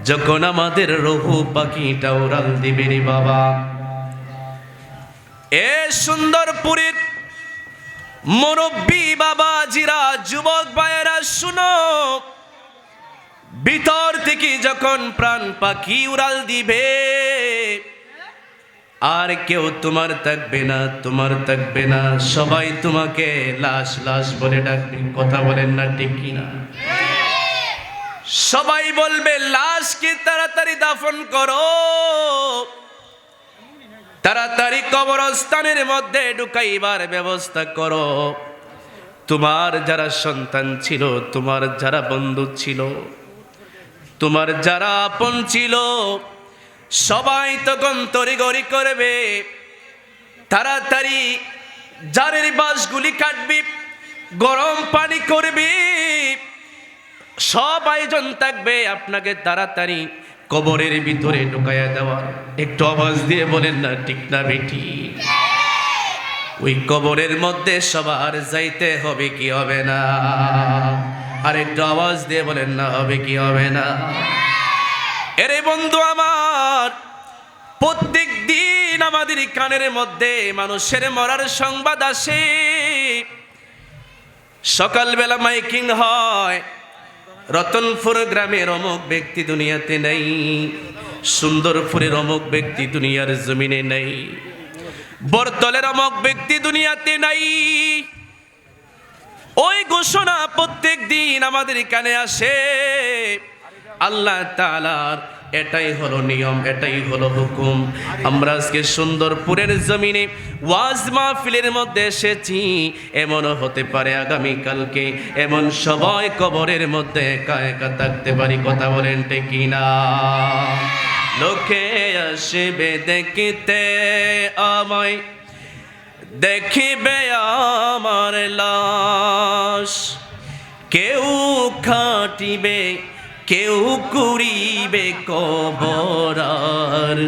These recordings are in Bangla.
যখন আমাদের রহু পাখিটা উড়াল দিবে রে বাবা। এ সুন্দরপুরীর মুরব্বী বাবাজিরা, যুবক ভাইয়েরা শুনো, ভিতর থেকে যখন প্রাণ পাখি উড়াল দিবে আর কেউ তোমার থাকবে না, তোমার থাকবে না, সবাই তোমাকে লাশ লাশ বলে ডাকবে। কথা বলেন না ঠিক কিনা? সবাই বলবে লাশকে তাড়াতাড়ি দাফন করো, তাড়াতাড়ি কবরস্থানের মধ্যে ঢুকাইবার ব্যবস্থা করো। তোমার যারা সন্তান ছিল, তোমার যারা বন্ধু ছিল, তোমার যারা আপন ছিল, সবাই তখন তড়িঘড়ি করবে, তাড়াতাড়ি জারের বাঁশগুলি কাটবি, গরম পানি করবি, সব আয়োজন থাকবে আপনাকে তাড়াতাড়ি কবরের ভিতরে ঢুকাইয়া দেওয়া। একটু আওয়াজ দিয়ে বলেন না ঠিক না বেটি? ওই কবরের মধ্যে সবার যাইতে হবে কি হবে না? আর একটু আওয়াজ দিয়ে বলেন না, হবে কি হবে না? এরে বন্ধু আমার, প্রত্যেক দিন আমাদের কানের মধ্যে মানুষের মরার সংবাদ আসে। সকালবেলা মাইকিং হয়, রতনপুর গ্রামের অমুক ব্যক্তি দুনিয়াতে নেই, সুন্দরপুরের অমুক ব্যক্তি দুনিয়ার জমিনে নেই, বরতলের অমুক ব্যক্তি দুনিয়াতে নাই। ওই ঘোষণা প্রত্যেক দিন আমাদের কানে আসে। আল্লাহ তাআলার এটাই হলো নিয়ম, এটাই হলো হুকুম। আমরা আজকে সুন্দরপুরের জমিনে ওয়াজ মাহফিলের মধ্যে এসেছি, এমনও হতে পারে আগামীকালকে এমন সবাই কবরের মধ্যে একা একা থাকতে পারি। কথা বলেন ঠিক কিনা? লোকে আসবে দেখিতে আমায়, দেখিবে আমার লাশ, কেউ খাটিবে কেউ করিবে কবর, আর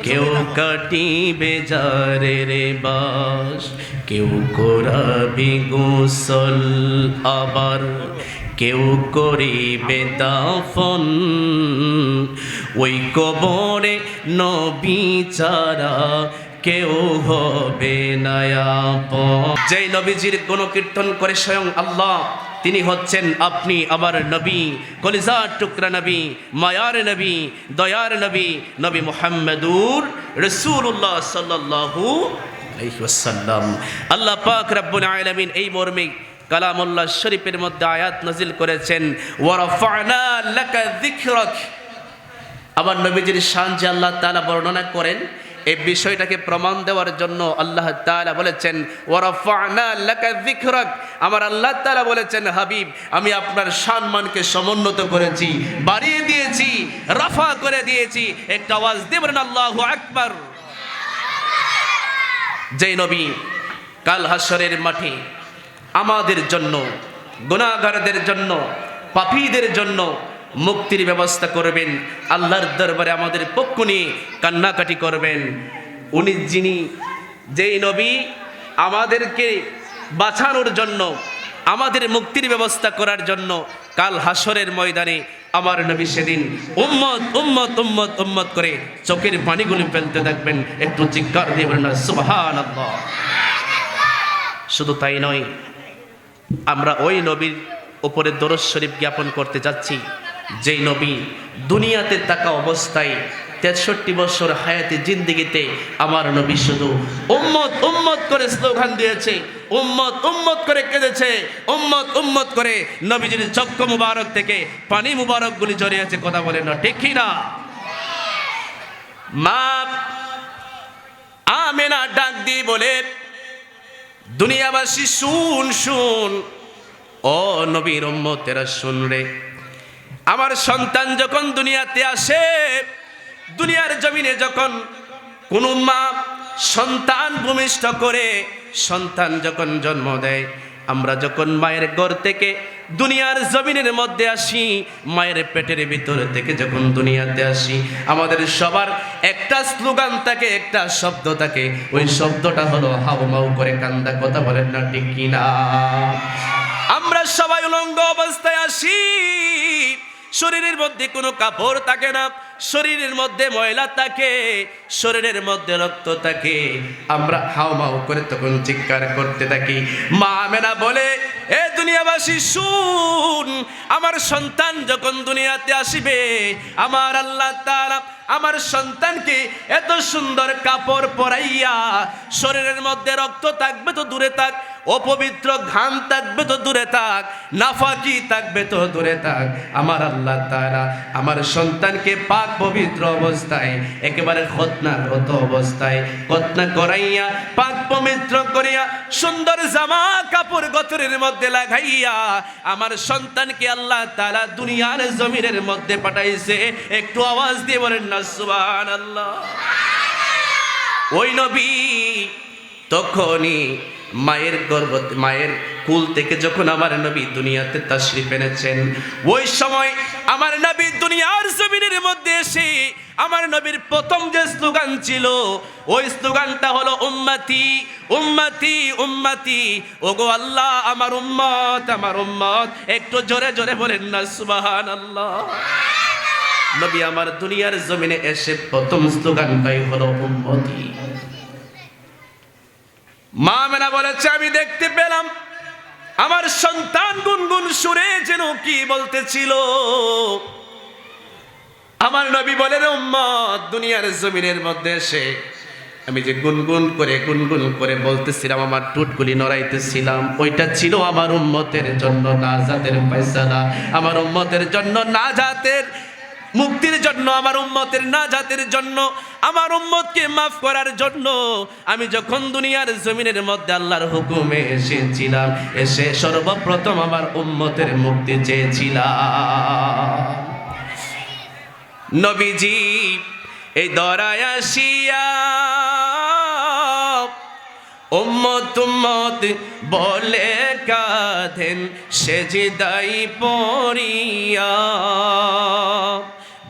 কেউ কাটিবে জারের বাস, কেউ করাবে গোসল, আবার কেউ করিবে দাফন। ওই কবরে নবী ছাড়া কেউ হবে না আপন। যেই নবীজির গুণকীর্তন করে স্বয়ং আল্লাহ, তিনি হচ্ছেন আপনি আমার নবী, কলিজার টুকরা নবী, মায়ার নবী, দয়ার নবী, নবী মুহাম্মদুর রাসূলুল্লাহ সাল্লাল্লাহু আলাইহি ওয়াসাল্লাম। আল্লাহ পাক রব্বুল আলামিন এই মর্মে কালামুল্লাহ শরীফের মধ্যে আয়াত নাজিল করেছেন, ওয়া রাফা'না লাকা যিকরাক। আমার নবীজির শান যে আল্লাহ তাআলা বর্ণনা করেন, এই বিষয়টাকে প্রমাণ দেওয়ার জন্য আল্লাহ তাআলা বলেছেন, ওয়া রাফা'না লাকা যিকরাক। আমার আল্লাহ তাআলা বলেছেন, হাবিব আমি আপনার সম্মানকে সমুন্নত করেছি, বাড়িয়ে দিয়েছি, রাফা করে দিয়েছি। একটা আওয়াজ দেবেন আল্লাহু আকবার। যেই নবী কাল হাসরের মাঠে আমাদের জন্য, গুনাহগারদের জন্য, পাপীদের জন্য মুক্তির ব্যবস্থা করবেন, আল্লাহর দরবারে আমাদের পক্ষ নিয়ে কান্নাকাটি করবেন, উনি যিনি, যেই নবী আমাদেরকে বাঁচানোর জন্য, আমাদের মুক্তির ব্যবস্থা করার জন্য কাল হাসরের ময়দানে আমার নবী সেদিন উম্মত উম্মত উম্মত উম্মত করে চোখের পানিগুলি ফেলতে থাকবেন। একটু চিৎকার দিয়ে বলেন না সুবহানাল্লাহ। শুধু তাই নয়, আমরা ওই নবীর উপরে দরুদ শরীফ জ্ঞাপন করতে যাচ্ছি, যেই নবী দুনিয়াতে থাকা অবস্থায় 63 বছর হায়াতে জিন্দেগিতে আমার নবী শুধু উম্মত উম্মত করে স্লোগান দিয়েছে, উম্মত উম্মত করে কেঁদেছে, উম্মত উম্মত করে নবীজির চক্ষু মুবারক থেকে পানি মুবারকগুলি ঝরিয়েছে। কথা বলেন না ঠিক কি না? মা আমেনা ডাক দিয়ে বলে, দুনিয়াবাসী শুন শুন, ও নবীর উম্মতেরা শুন রে, আমার সন্তান যখন দুনিয়াতে আসে, দুনিয়ার জমিনে যখন কোন মা সন্তান ভূমিষ্ঠ করে, সন্তান যখন জন্ম দেয়, আমরা যখন মায়ের ঘর থেকে দুনিয়ার জমিনের মধ্যে আসি, মায়ের পেটের ভিতরে থেকে যখন দুনিয়াতে আসি, আমাদের সবার একটা স্লোগান থাকে, একটা শব্দ থাকে, ওই শব্দটা হলো হাউমাউ করে কান্দা। কথা বলেন না ঠিক কিনা? আমরা সবাই উলঙ্গ অবস্থায় আসি, শরীরের মধ্যে কোনো কাপড় থাকে না, শরীরের মধ্যে ময়লা থাকে, শরীরের মধ্যে রক্ত থাকে, আমরা হাউমাউ করে তখন চিৎকার করতে থাকি। মা আমেনা বলে, এ দুনিয়াবাসী শুন, আমার সন্তান যখন দুনিয়াতে আসিবে, আমার আল্লাহ তাআলা আমার সন্তানকে এত সুন্দর কাপড় পরাইয়া, শরীরের মধ্যে রক্ত থাকবে তো দূরে থাক, অপবিত্র ঘাম থাকবে তো দূরে থাক, নাফাকি থাকবে তো দূরে থাক, আমার আল্লাহ তাআলা আমার সন্তানকে পাক পবিত্র অবস্থায় একেবারে খতনারত অবস্থায় খতনা করাইয়া পাক পবিত্র করিয়া সুন্দর জামা কাপড় গতরের মধ্যে লাগাইয়া আমার সন্তানকে আল্লাহ তাআলা দুনিয়ার জমিনের মধ্যে পাঠাইছে। একটু আওয়াজ দিয়ে বলেন না সুবহানাল্লাহ। ওই নবী তখনই মায়ের গর্ভ, মায়ের কুল থেকে যখন আমার নবী দুনিয়াতে তাশরিফ এনেছেন, ওই সময় আমার নবী দুনিয়ার জমিনের মধ্যে এসে আমার নবীর প্রথম যে স্লোগান ছিল, ওই স্লোগানটা হলো উম্মতি উম্মতি উম্মতি। ওগো আল্লাহ আমার উম্মত আমার উম্মত। একটু জোরে জোরে বলেন না সুবহানাল্লাহ। নবী আমার দুনিয়ার জমিনে এসে প্রথম স্লোগানটাই হলো উম্মতি। মা আমেনা বলেছে, আমি দেখতে পেলাম আমার সন্তান গুনগুন সুরে যেন কি বলতেছিল। আমার নবী বলেন, উম্মত দুনিয়ার জমিনের মধ্যে এসে আমি যে গুনগুন করে বলতেছিলাম, আমার টুটগুলি নড়াইতেছিলাম, ওইটা ছিল আমার উম্মতের জন্য নাজাতের ফয়সালা, আমার উম্মতের জন্য নাজাতের মুক্তির জন্য, আমার উম্মতের নাজাতের জন্য, আমার উম্মতকে মাফ করার জন্য। আমি যখন দুনিয়ার জমিনের মধ্যে আল্লাহর হুকুমে এসেছিলাম, এসে সর্বপ্রথম আমার উম্মতের মুক্তি চেয়েছিলাম। নবীজি এই দরায় আসিয়া উম্মত উম্মত বলে কাঁদেন সেজদাই পড়িয়া,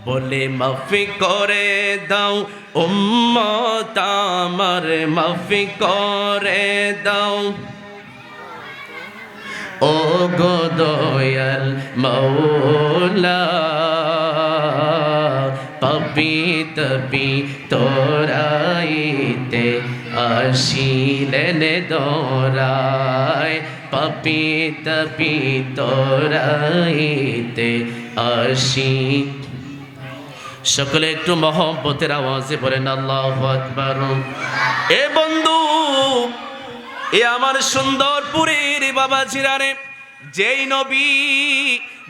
বলে মাফি করে দাও উম্মত আমার, মাফি করে দাও। ও গো দয়াল মাওলা, পাপী তাপী তোরাইতে আসিলেন দরায়, পাপী তাপী তোরাইতে আসি। সকলে একটু মহব্বতের আওয়াজে বলেন আল্লাহু আকবার। এ বন্ধু, এ আমার সুন্দরপুরের বাবা জিরারে, যেই নবী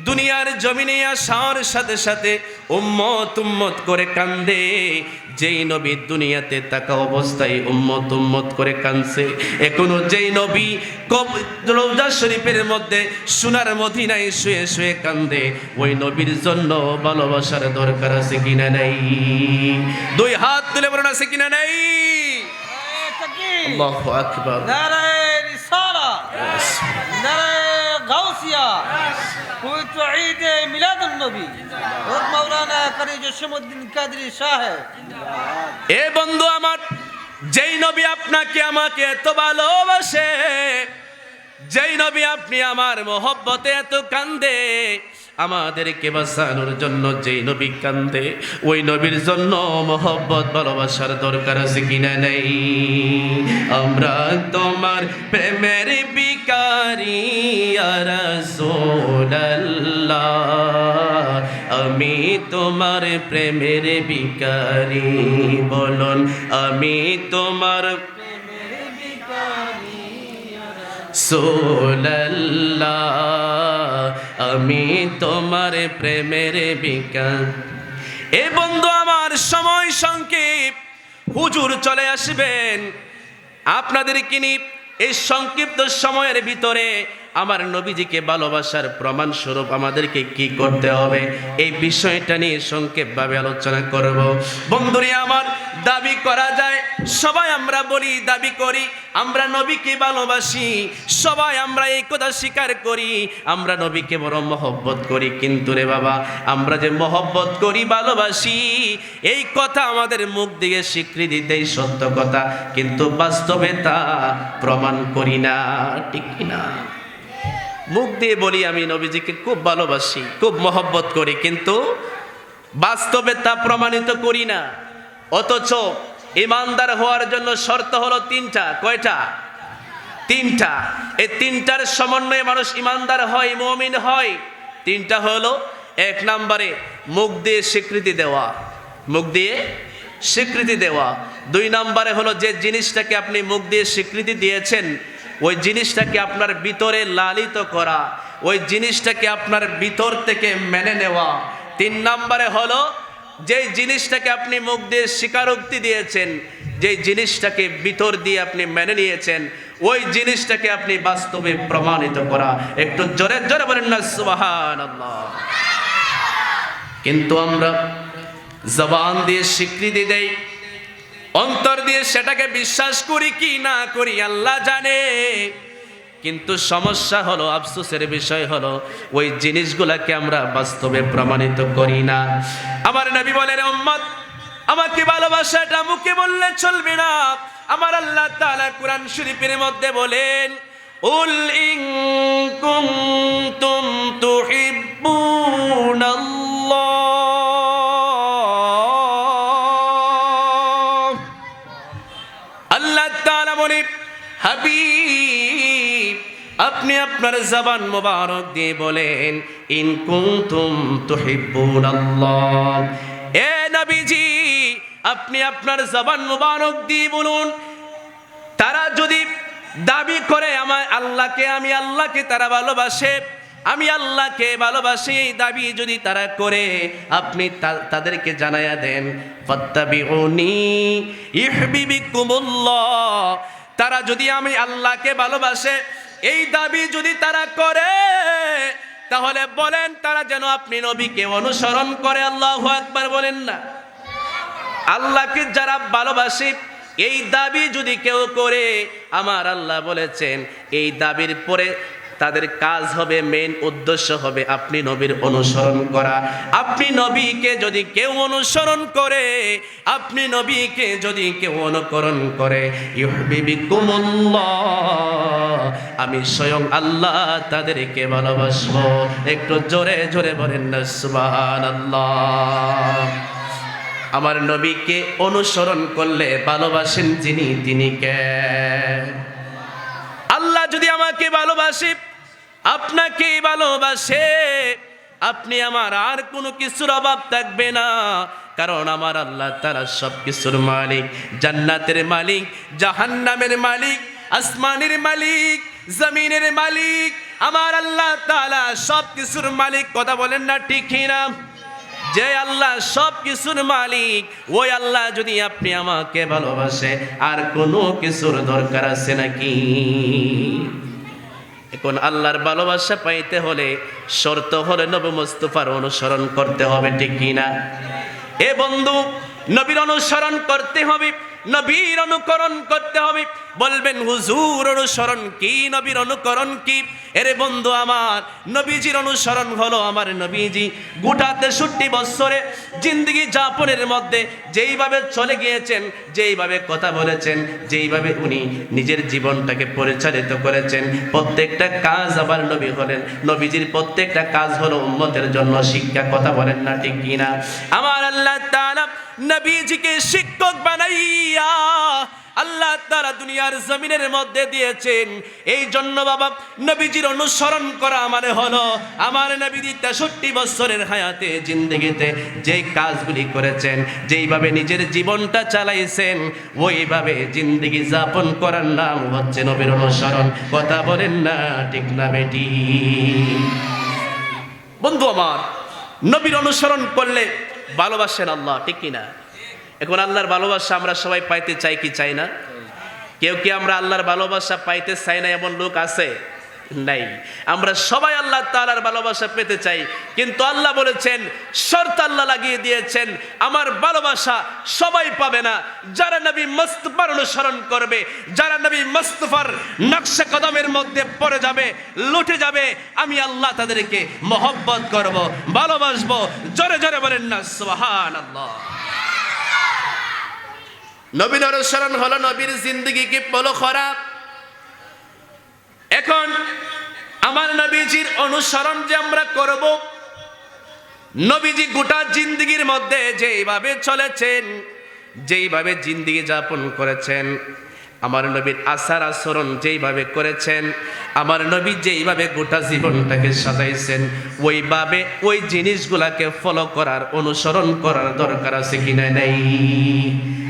দুনিয়ার জমিনে আসার সাথে সাথে উম্মত উম্মত করে কান্দে, যেই নবী দুনিয়াতে থাকা অবস্থায় উম্মত উম্মত করে কাঁদছে, এখনো যেই নবী রওজা শরীফের মধ্যে সোনার মদিনায় শুয়ে শুয়ে কান্দে, ওই নবীর জন্য ভালোবাসার দরকার আছে কিনা নাই? দুই হাত তুলে বলুন আছে কিনা নাই? আল্লাহু আকবার। নারায়ে রিসালাত, নারায়ে গাউসিয়া, পবিত্র ঈদে মিলাদুন নবী, হযরত মাওলানা কারি জসিমউদ্দিন কাদরী সাহেব। এ বন্ধু আমার, যেই নবী আপনাকে আমাকে এত ভালোবাসে, যেই নবী আপনি আমার মহব্বতে এত কান্দে, আমাদেরকে বাঁচানোর জন্য যেই নবী কান্দে, ওই নবীর জন্য মহব্বত ভালোবাসার দরকার আছে কিনা নেই? আমরা তোমার প্রেমের ভিখারি ইয়া রাসূলুল্লাহ, আমি তোমার প্রেমের ভিখারি, বলুন আমি তোমার রাসূলুল্লাহ, আমি তোমার প্রেমের ভিখারি। এ বন্ধু আমার, সময় সংক্ষেপ, হুজুর চলে আসবেন আপনাদেরকে নিয়ে। এই সংক্ষিপ্ত সময়ের ভিতরে আমার নবীজিকে ভালোবাসার প্রমাণ স্বরূপ আমাদেরকে কি করতে হবে, এই বিষয়টা নিয়ে সংক্ষেপভাবে আলোচনা করব। বন্ধুরা আমার, দাবি করা যায়, সবাই আমরা বলি দাবি করি আমরা নবীকে ভালোবাসি, সবাই আমরা এই কথা স্বীকার করি আমরা নবীকে বড় মহব্বত করি, কিন্তু রে বাবা, আমরা যে মহব্বত করি ভালোবাসি এই কথা আমাদের মুখ দিয়ে স্বীকৃতি দেয় সত্য কথা, কিন্তু বাস্তবে তা প্রমাণ করি না, ঠিক না? মুখ দিয়ে বলি আমি নবীজিকে খুব ভালোবাসি, খুব মহব্বত করি, কিন্তু বাস্তবে তা প্রমাণিত করি না। অথচ ইমানদার হওয়ার জন্য শর্ত হলো তিনটা। কয়টা? তিনটা। এই তিনটার সমন্বয়ে মানুষ ইমানদার হয়, মুমিন হয়। তিনটা হলো, এক নম্বরে মুখ দিয়ে স্বীকৃতি দেওয়া, মুখ দিয়ে স্বীকৃতি দেওয়া। দুই নম্বরে হলো যে জিনিসটাকে আপনি মুখ দিয়ে স্বীকৃতি দিয়েছেন ওই জিনিসটাকে আপনার ভিতরে লালিত করা, ওই জিনিসটাকে আপনার ভিতর থেকে মেনে নেওয়া। তিন নম্বরে হলো যেই জিনিসটাকে আপনি মুখ দিয়ে স্বীকারোক্তি দিয়েছেন, যেই জিনিসটাকে ভিতর দিয়ে আপনি মেনে নিয়েছেন ওই জিনিসটাকে আপনি বাস্তবে প্রমাণিত করা। একটু জোরে জোরে বলেন না সুবহানাল্লাহ। কিন্তু আমরা জবান দিয়ে স্বীকৃতি দেই, অন্তর দিয়ে সেটাকে বিশ্বাস করি কি না করি আল্লাহ জানে। কিন্তু সমস্যা হলো, আফসোসের বিষয় হলো ওই জিনিসগুলোকে আমরা বাস্তবে প্রমাণিত করি না। আমার নবী বলেন, উম্মত আমাকে ভালোবাসাটা মুখে বললে চলবে না। আমার আল্লাহ তাআলা কুরআন শরীফের মধ্যে বলেন, উল ইন কুনতুম তুহিব্বুনাল্লাহ। আল্লাহ তাআলা বলেন, হাবিব আপনি আপনার জবান মোবারক দিয়ে বলেন, ইন কুনতুম তুহিব্বুনাল্লাহ। এ নবীজি আপনি আপনার জবান মোবারক দিয়ে বলুন, তারা যদি দাবি করে আমার আল্লাহকে, আমি আল্লাহকে তারা ভালোবাসে, আমি আল্লাহকে ভালোবাসি, এই দাবি যদি তারা করে আপনি তাদেরকে জানায়া দেন, ফাত্তাবিউনি ইউহিব্বুকুমুল্লাহ। তারা যদি আমি আল্লাহকে ভালোবাসে এই দাবি যদি তারা করে তাহলে বলেন তারা যেন আপনি নবীকে অনুসরণ করে। আল্লাহু আকবার বলেন না। আল্লাহকে যারা ভালোবাসে এই দাবি যদি কেউ করে, আমার আল্লাহ বলেছেন এই দাবির পরে তাদের কাজ হবে, মেইন উদ্দেশ্য হবে আপনি নবীর অনুসরণ করা। আপনি নবীকে যদি কেউ অনুসরণ করে, আপনি নবীকে যদি কেউ অনুকরণ করে, ইউহিব্বুকুমুল্লাহ, আমি স্বয়ং আল্লাহ তাদেরকে ভালোবাসবো। একটু জোরে জোরে বলেন না সুবহানাল্লাহ। আমার নবীকে অনুসরণ করলে ভালোবাসেন যিনি, তিনি কে? আল্লাহ যদি আমাকে ভালোবাসে, আপনাকে ভালোবাসে, আপনি আমার আর কোনো কিছুর অভাব থাকবে না। কারণ আমার আল্লাহ তাআলা সব কিছুর মালিক, জান্নাতের মালিক, জাহান্নামের মালিক, আসমানের মালিক, জমিনের মালিক। আমার আল্লাহ তাআলা সব কিছুর মালিক। কথা বলেন না ঠিক কিনা? যে আল্লাহ সব কিছুর মালিক, ওই আল্লাহ যদি আপনি আমাকে ভালোবাসে, আর কোনো কিছুর দরকার আছে নাকি? এখন আল্লাহর ভালোবাসা পাইতে হলে শর্ত হলে নবী মুস্তাফার অনুসরণ করতে হবে, ঠিক কিনা? এ বন্ধু, নবীর অনুসরণ করতে হবে, নবীর অনুকরণ করতে হবে। বলবেন হুজুর অনুসরণ কি, নবীর অনুকরণ কি? এরে বন্ধু আমার, নবীজির অনুসরণ হলো আমার নবীজি গোটা 63 বছরে জিন্দগি যাপনের মধ্যে যেইভাবে চলে গিয়েছেন, যেইভাবে কথা বলেছেন, যেইভাবে উনি নিজের জীবনটাকে পরিচালিত করেছেন, প্রত্যেকটা কাজ আবার নবী হলেন, নবীজির প্রত্যেকটা কাজ হলো উম্মতের জন্য শিক্ষা। কথা বলেন না ঠিক কিনা? আমার আল্লাহ তাআলা নবীজিকে শিক্ষক বানাইয়া আল্লাহ তাআলা দুনিয়ার জমিনের মধ্যে দিয়েছেন। এই জন্য বাবা, নবীজির অনুসরণ করা মানে হলো আমার নবীজি 63 বছরের হায়াতে জিন্দেগিতে যেই কাজগুলি করেছেন, যেইভাবে নিজের জীবনটা চালাইছেন, ওইভাবে জিন্দেগি যাপন করার নাম হচ্ছে নবীর অনুসরণ। কথা বলেন না ঠিক না বেটি? বন্ধু আমার, নবীর অনুসরণ করলে ভালোবাসেন আল্লাহ, ঠিক কিনা? এখন আল্লাহর ভালোবাসা আমরা সবাই পাইতে চাই কি চাই না? কেউ কি আমরা আল্লাহর ভালোবাসা পাইতে চাই না এমন লোক আছে? নাই। আমরা সবাই আল্লাহ তাআলার ভালোবাসা পেতে চাই, কিন্তু আল্লাহ বলেছেন, শর্ত আল্লাহ লাগিয়ে দিয়েছেন, আমার ভালোবাসা সবাই পাবে না। যারা নবী মুস্তাফার অনুসরণ করবে, যারা নবী মুস্তাফার নকশা কদমের মধ্যে পড়ে যাবে, লুটে যাবে, আমি আল্লাহ তাদেরকে মহব্বত করব, ভালোবাসবো। জোরে জোরে বলেন না সুবহানাল্লাহ। নবীর অনুসরণ হলো নবীর জিন্দেগিকে ফলো করা। এখন আমার নবীজির অনুসরণ যে আমরা করব, নবীজি গোটা জিন্দেগির মধ্যে যেইভাবে চলেছেন, যেইভাবে জিন্দেগি যাপন করেছেন, আমার নবীর আচার আচরণ যেইভাবে করেছেন, আমার নবী যেইভাবে গোটা জীবনটাকে সাজাইছেন, ওইভাবে ওই জিনিসগুলাকে ফলো করার, অনুসরণ করার দরকার আছে কিনা নাই?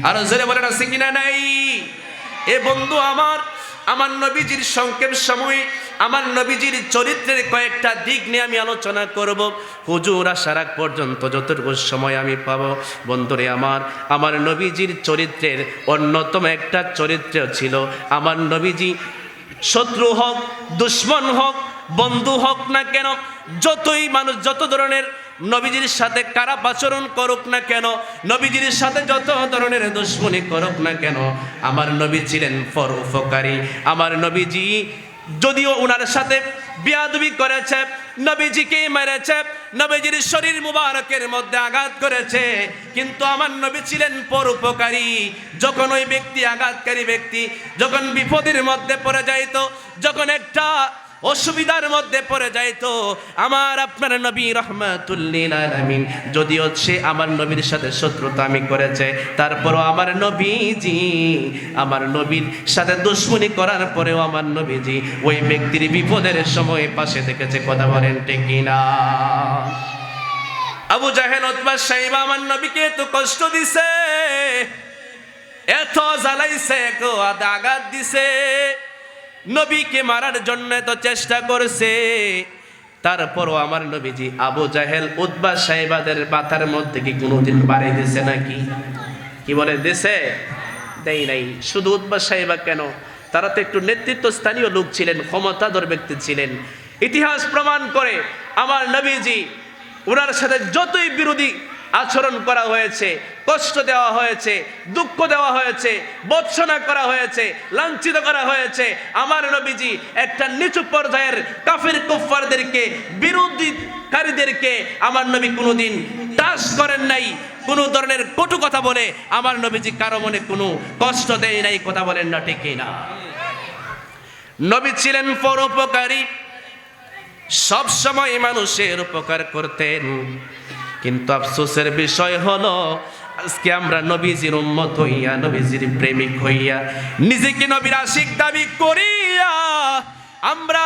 আরো জোরে বলেন আছে কিনা নাই? এ বন্ধু আমার নবীজির সংক্ষেপ সময়ে আমার নবীজির চরিত্রের কয়েকটা দিক নিয়ে আমি আলোচনা করব। হুজুর আসার আগ পর্যন্ত যতটুকু সময় আমি পাবো, বন্ধুরে আমার নবীজির চরিত্রের অন্যতম একটা চরিত্র ছিল, আমার নবীজি শত্রু হোক, দুশ্মন হোক, বন্ধু হোক না কেন, যতই মানুষ যত ধরনের নবীজির সাথে খারাপ আচরণ করুক না কেন, নবীজির সাথে যত ধরনের দুশ্মনী করুক না কেন, আমার নবী ছিলেন পরোপকারী। আমার নবীজি যদিও ওনার সাথে বিয়াদবি করেছে, নবীজিকে মেরেছে, নবীজির শরীর মুবারকের মধ্যে আঘাত করেছে, কিন্তু আমার নবী ছিলেন পরোপকারী। যখন ওই ব্যক্তি, আঘাতকারী ব্যক্তি যখন বিপদের মধ্যে পড়ে যাইত, যখন একটা অসুবিধার মধ্যে পড়ে যাইতো, আমার আপনার নবী রাহমাতুল্লিল আলামিন, যদিও সে আমার নবীর সাথে শত্রুতা আমি করেছে, তারপরও আমার নবীজি, আমার নবীর সাথে দুশ্মনী করার পরেও আমার নবীজি ওই ব্যক্তির বিপদের সময় পাশে থেকেছে। কথা বলেন ঠিক কিনা? আবু জাহেল, উতবা, সাইবা আমার নবীকে এত কষ্ট দিছে, এত জ্বালাইছে, এত আঘাত দিছে, নবীকে মারার জন্য তো চেষ্টা করছে, তারপরও আমার নবীজি আবু জাহেল, উতবা, সাইবাদের মাথার মধ্যে কি কোনোদিন বাড়ি দিছে নাকি? কি বলে দিছে? দেই নাই। শুধু উতবা সাইবা কেন, তারা তো একটু নেতৃত্ব স্থানীয় লোক ছিলেন, ক্ষমতাধর ব্যক্তি ছিলেন। ইতিহাস প্রমাণ করে আমার নবীজি, ওনার সাথে যতই বিরোধী আচরণ করা হয়েছে, কষ্ট দেওয়া হয়েছে, দুঃখ দেওয়া হয়েছে, বৎসনা করা হয়েছে, লাঞ্ছিত করা হয়েছে, আমার নবীজি একটা নিচু পর্যায়ের কাফির কুফফারদেরকে, বিরোধীকারীদেরকে আমার নবী কোনোদিন টাচ করেন নাই। কোনো ধরনের কটু কথা বলে আমার নবীজি কারো মনে কোনো কষ্ট দেয় নাই। কথা বলেন না ঠিক না? নবী ছিলেন পরোপকারী, সব সময় মানুষের উপকার করতেন। কিন্তু আফসোসের বিষয় হলো, আজকে আমরা নবীজির উম্মত হইয়া, নবীজির প্রেমিক হইয়া, নিজেকে নবীর আশিক দাবি করিয়া আমরা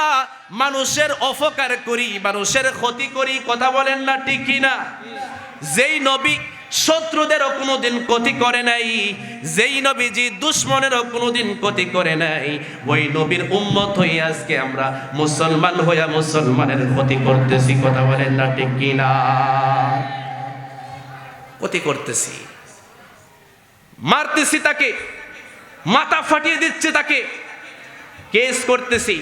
মানুষের অপকার করি, মানুষের ক্ষতি করি। কথা বলেন না ঠিক কিনা? যেই নবী শত্রুদেরও কোনোদিন ক্ষতি করে নাই, যেই নবীজি দুশ্মনেরও কোনোদিন ক্ষতি করে নাই, ওই নবীর উম্মত হইয়া আজকে আমরা মুসলমান হইয়া মুসলমানের ক্ষতি করতেছি। কথা বলেন না ঠিক কিনা? ক্ষতি করতেছি, মারতেছি তাকে, মাথা ফাটিয়ে দিচ্ছে তাকে, কেস করতেছি,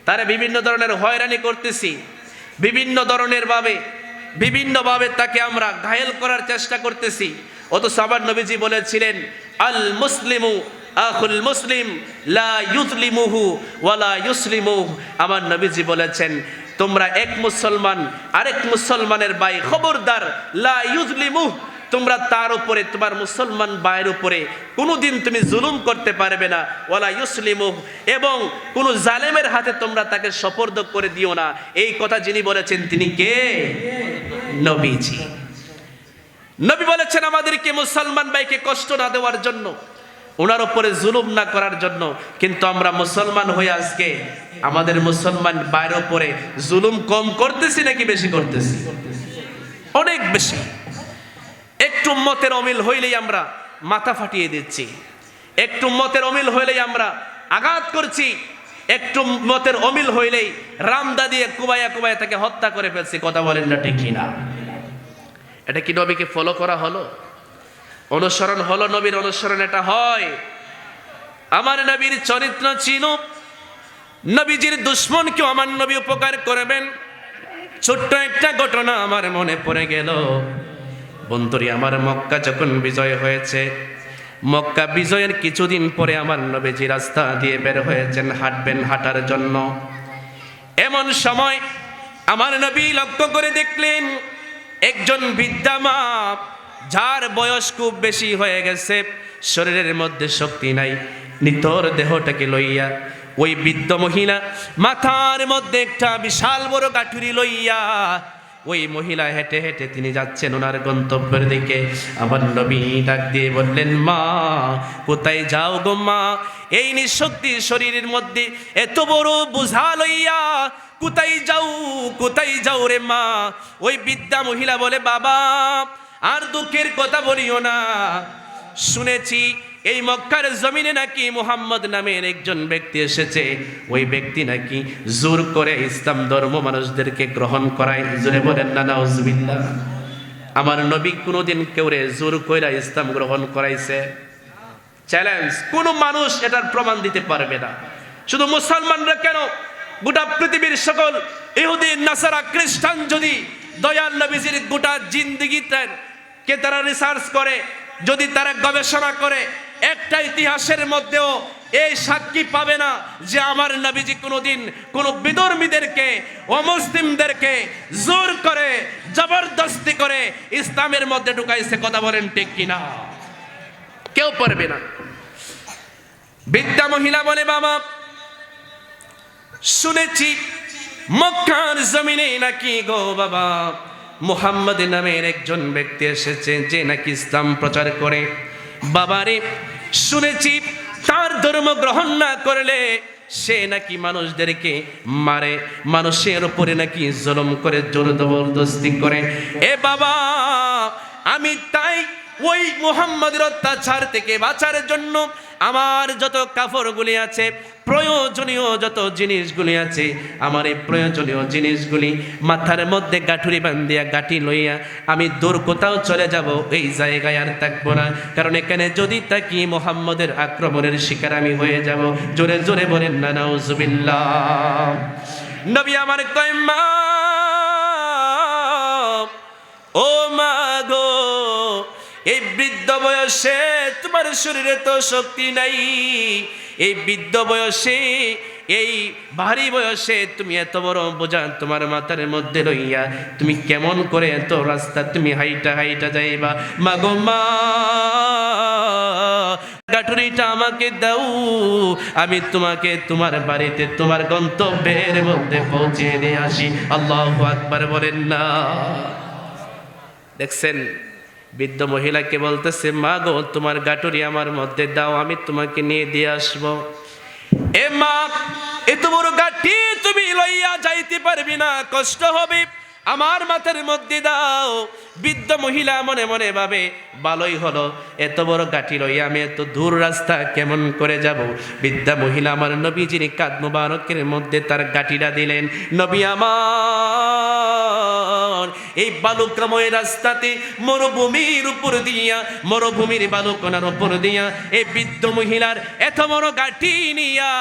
তারা বিভিন্ন ধরনের হয়রানি করতেছি, বিভিন্নভাবে তাকে আমরা ঘায়েল করার চেষ্টা করতেছি। অথচ আমার নবীজি বলেছিলেন, আল মুসলিমু আখুল মুসলিম লা ইউজলিমুহু ওয়ালা ইউসলিমুহু। আমার নবীজি বলেছেন, তোমরা এক মুসলমান আরেক মুসলমানের ভাই, খবরদার, লা ইউজলিমুহু, তোমরা তার উপরে, তোমার মুসলমান ভাইয়ের উপরে কোনোদিন তুমি জুলুম করতে পারবে না, ওয়ালা ইউসলিমুহু, এবং কোনো জালেমের হাতে তোমরা তাকে সুপর্দ করে দিও না। এই কথা যিনি বলেছেন তিনি কে? নবীজি। নবী বলেছেন আমাদেরকে মুসলমান ভাইকে কষ্ট না দেওয়ার জন্য, ওনার উপরে জুলুম না করার জন্য। কিন্তু আমরা মুসলমান হয়ে আজকে আমাদের মুসলমান ভাইয়ের উপরে জুলুম কম করতেছি নাকি বেশি করতেছি? অনেক বেশি। একটু উম্মতের অমিল হইলেই আমরা মাথা ফাটিয়ে দিচ্ছি, একটু উম্মতের অমিল হইলেই আমরা আঘাত করছি, একটু উম্মতের অমিল হইলেই রামদা দিয়ে কুবাইয়া তাকে হত্যা করে ফেলছি। কথা বলেন না ঠিক কিনা? এটা কি নবীকে ফলো করা হলো? অনুসরণ হলো? নবীর অনুসরণ এটা হয়? আমার নবীর চরিত্র ছিল, নবীজির দুশ্মনকেও আমার নবী উপকার করবেন। ছোট্ট একটা ঘটনা আমার মনে পড়ে গেল। বন্ধুরি, আমার মক্কা যখন বিজয় হয়েছে, মক্কা বিজয়ের কিছুদিন পরে আমার নবীজি রাস্তা দিয়ে বের হয়েছেন, হাঁটার জন্য। এমন সময় আমার নবী লক্ষ্য করে দেখলেন, একজন বৃদ্ধা মা, যার বয়স খুব বেশি হয়ে গেছে, শরীরের মধ্যে শক্তি নাই, নিতর দেহটাকে লইয়া ওই বৃদ্ধ মহিলা মাথার মধ্যে একটা বিশাল বড় গাঠুরি লইয়া ওই মহিলা হেঁটে হেঁটে তিনি যাচ্ছেন ওনার গন্তব্যের দিকে। আমার নবী ডাক দিয়ে বললেন, মা কোথায় যাও গো মা? এই নিঃশক্তি শরীরের মধ্যে এত বড় বোঝা লইয়া কোথায় যাও রে মা? ওই বৃদ্ধা মহিলা বলে, বাবা আর দুঃখের কথা বলিও না, শুনেছি এই মক্কার জমিনে নাকি মুহাম্মদ নামের একজন ব্যক্তি এসেছে, ওই ব্যক্তি নাকি জোর করে ইসলাম ধর্ম মানুষদেরকে গ্রহণ করায়। জোরে বলেন না নাউজুবিল্লাহ। আমার নবী কোনোদিন কেউরে জোর কইরা ইসলাম গ্রহণ করাইছে? চ্যালেঞ্জ, কোন মানুষ এটার প্রমাণ দিতে পারবে না। শুধু মুসলমানরা কেন, গোটা পৃথিবীর সকল ইহুদি নাসারা খ্রিস্টান যদি দয়াল নবীজির গোটা জিন্দেগিকে তারা রিসার্চ করে, যদি তারা গবেষণা করে, একটা ইতিহাসের মধ্যেও এই সাক্ষী পাবে না যে আমার নবীজি কোনোদিন কোন বিধর্মীদেরকে অমুসলিমদেরকে জোর করে জবরদস্তি করে ইসলামের মধ্যে ঢুকাইছে। কথা বলেন ঠিক কিনা? কেউ পারবে না। বৃদ্ধা মহিলা বলে, বাবা শুনেছি মক্কার জমিনে নাকি গো বাবা মুহাম্মদ নামের একজন ব্যক্তি এসেছে যে নাকি ইসলাম প্রচার করে। বাবারে শুনেছি তার ধর্ম গ্রহণ না করলে সে নাকি মানুষদেরকে মারে, মানুষের উপরে নাকি জুলুম করে, জোর জবরদস্তি করে। এ বাবা আমি তাই ওই মুহাম্মদের অত্যাচার থেকে বাঁচার জন্য আমার যত কাপড়গুলি আছে, প্রয়োজনীয় যত জিনিসগুলি আছে, আমার এই প্রয়োজনীয় জিনিসগুলি মাথার মধ্যে গাঠুরি বান্ধিয়া গাঠি লইয়া আমি দূর কোথাও চলে যাব, এই জায়গায় আর থাকবো না, কারণ এখানে যদি থাকি মুহাম্মদের আক্রমণের শিকার আমি হয়ে যাব। জোরে জোরে বলেন না নাউজুবিল্লাহ। নবী আমার কয়, মা ও মা গো, এই বৃদ্ধ বয়সে তোমার শরীরে তো শক্তি নাই, এই বৃদ্ধ বয়সে এই ভারী বয়সে তুমি এত বড় বোঝা তোমার মাথার মধ্যে লইয়া তুমি কেমন করে এত রাস্তা তুমি হাইটা হাইটা যাইবা? মা গো মা, গাঠুরিটা আমাকে দাও, আমি তোমাকে তোমার বাড়িতে তোমার গন্তব্যের মধ্যে পৌঁছে দিয়ে আসি। আল্লাহু আকবার বলেন না। দেখছেন বৃদ্ধ মহিলাকে বলতেছে, মা গো তোমার গাঠুরি আমার মধ্যে দাও, আমি তোমাকে নিয়ে দিয়ে আসবো। এ মা, এত বড় গাঠি তুমি লইয়া যাইতে পারবি না, কষ্ট হবে, আমার মাথার মধ্যে দাও। বৃদ্ধ মহিলা মনে মনে ভাবে, ভালোই হলো, এত বড় গাঠি লইয়া আমি এত দূর রাস্তা কেমন করে যাব। বৃদ্ধা মহিলা আমার নবীজির কাঁধ মুবারকের মধ্যে তার গাঠিটা দিলেন। নবী আমার এই বালুকাময় রাস্তাতে মরুভূমির উপর দিয়া, মরুভূমির বালুকণার উপর দিয়া এই বৃদ্ধ মহিলার এত বড় গাঠি নিয়া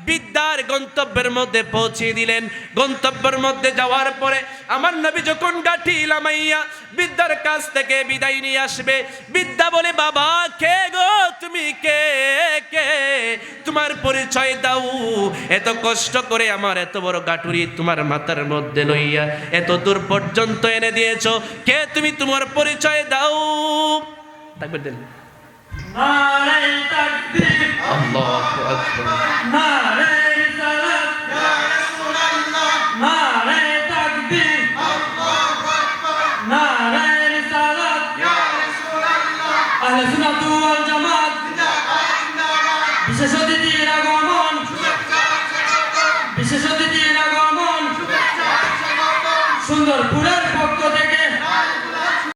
বিদ্যার গন্তব্যের মধ্যে পৌঁছে দিলেন। গন্তব্যের মধ্যে যাওয়ার পরে আমার নবী যখন গাঠি লামাইয়া বিদ্যার কাছ থেকে বিদায় নিয়ে আসবে, বিদ্যা বলে, বাবা কে গো তুমি? কে কে তোমার পরিচয় দাও। এত কষ্ট করে আমার এত বড় গাঠুরি তোমার মাথার মধ্যে লইয়া এত দূর পর্যন্ত এনে দিয়েছো, কে তুমি? তোমার পরিচয় দাও। তাকবীর দেন। নারে তাকবীর, আল্লাহু আকবার। নারে রিসালাত, ইয়া রাসূলুল্লাহ, নারে তাকবীর, আল্লাহু আকবার, নারে রিসালাত, ইয়া রাসূলুল্লাহ, আহলে সুন্নাত ওয়াল জামাত জিন্দাবাদ জিন্দাবাদ। বিশেষ অতিথি